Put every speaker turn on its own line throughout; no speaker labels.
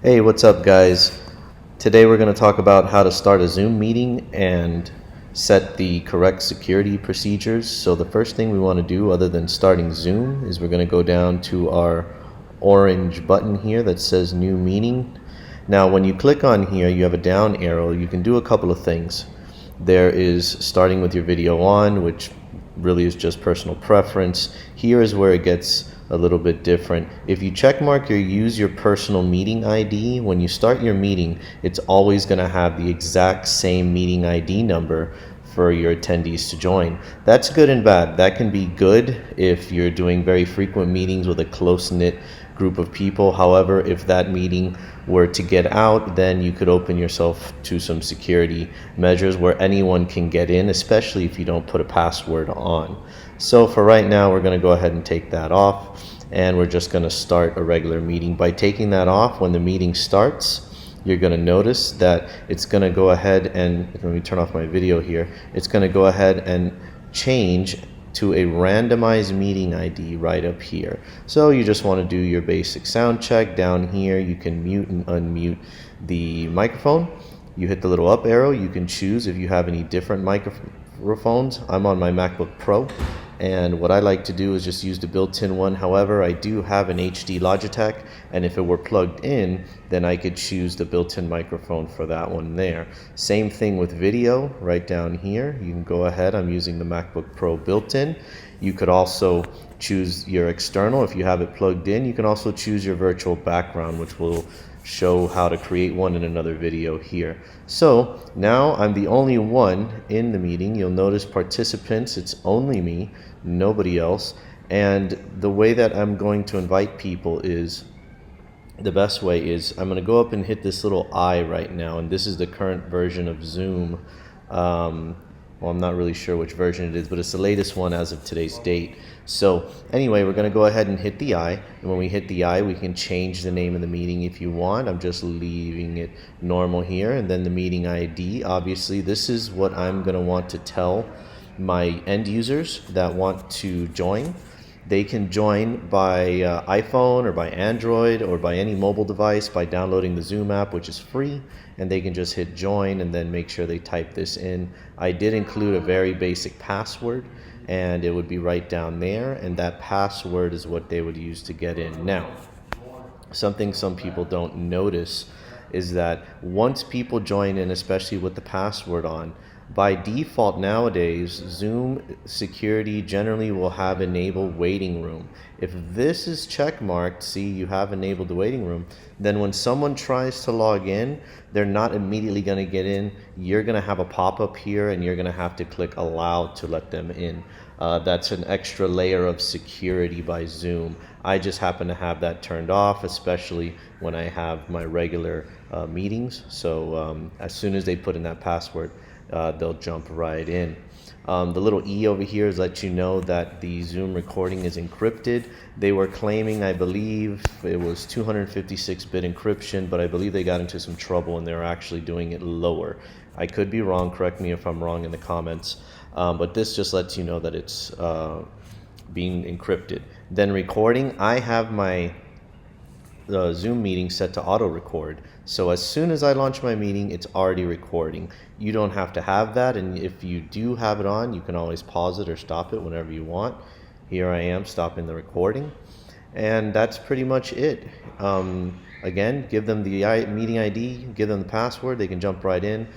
Hey, what's up, guys? Today we're going to talk about how to start a Zoom meeting and set the correct security procedures. So the first thing we want to do, other than starting Zoom, is we're going to go down to our orange button here that says New Meeting. Now, when you click on here, you have a down arrow. You can do a couple of things. There is starting with your video on, which really is just personal preference. Here is where it gets a little bit different. If you check mark your use your personal meeting ID, when you start your meeting, it's always going to have the exact same meeting ID number for your attendees to join. That's good and bad. That can be good if you're doing very frequent meetings with a close-knit group of people. However, if that meeting were to get out, then you could open yourself to some security measures where anyone can get in, especially if you don't put a password on. So for right now, we're going to go ahead and take that off, and we're just going to start a regular meeting. By taking that off, when the meeting starts, you're going to notice that it's going to go ahead and, let me turn off my video here, it's going to go ahead and change to a randomized meeting ID right up here. So you just want to do your basic sound check. Down here you can mute and unmute the microphone. You hit the little up arrow. You can choose if you have any different microphones. I'm on my MacBook Pro, and what I like to do is just use the built-in one. However, I do have an HD Logitech, and if it were plugged in, then I could choose the built-in microphone for that one there. Same thing with video right down here. You can go ahead. I'm using the MacBook Pro built-in. You could also choose your external. If you have it plugged in, you can also choose your virtual background, which will show how to create one in another video here. So now I'm the only one in the meeting. You'll notice participants, it's only me, nobody else. And the way that I'm going to invite people is, the best way is I'm going to go up and hit this little I right now, and this is the current version of Zoom. Well, I'm not really sure which version it is, but it's the latest one as of today's date. So anyway, we're going to go ahead and hit the I, and when we hit the I, we can change the name of the meeting if you want. I'm just leaving it normal here, and then the meeting ID. Obviously, this is what I'm going to want to tell my end users that want to join. They can join by iPhone or by Android or by any mobile device by downloading the Zoom app, which is free, and they can just hit join and then make sure they type this in. I did include a very basic password, and it would be right down there, and that password is what they would use to get in. Now, something some people don't notice is that once people join in, especially with the password on, by default nowadays, Zoom security generally will have enabled waiting room. If this is checkmarked, see you have enabled the waiting room, then when someone tries to log in, they're not immediately going to get in. You're going to have a pop-up here, and you're going to have to click allow to let them in. That's an extra layer of security by Zoom. I just happen to have that turned off, especially when I have my regular meetings. So as soon as they put in that password, they'll jump right in. The little E over here is let you know that the Zoom recording is encrypted. They were claiming, I believe, it was 256-bit encryption, but I believe they got into some trouble and they're actually doing it lower. I could be wrong. Correct me if I'm wrong in the comments. But this just lets you know that it's being encrypted. Then recording, I have my Zoom meeting set to auto record. So as soon as I launch my meeting, it's already recording. You don't have to have that, and if you do have it on, you can always pause it or stop it whenever you want. Here I am stopping the recording, and that's pretty much it. Again, give them the meeting ID, give them the password, they can jump right in.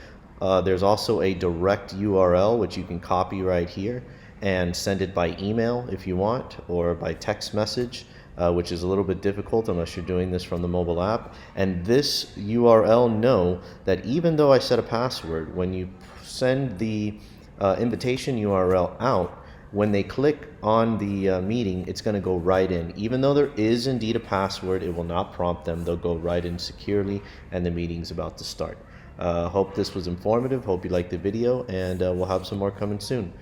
There's also a direct URL which you can copy right here and send it by email if you want, or by text message. Which is a little bit difficult unless you're doing this from the mobile app. And this URL know that even though I set a password, when you send the invitation URL out, when they click on the meeting, it's going to go right in. Even though there is indeed a password, it will not prompt them. They'll go right in securely, and the meeting's about to start. Hope this was informative. Hope you liked the video, and we'll have some more coming soon.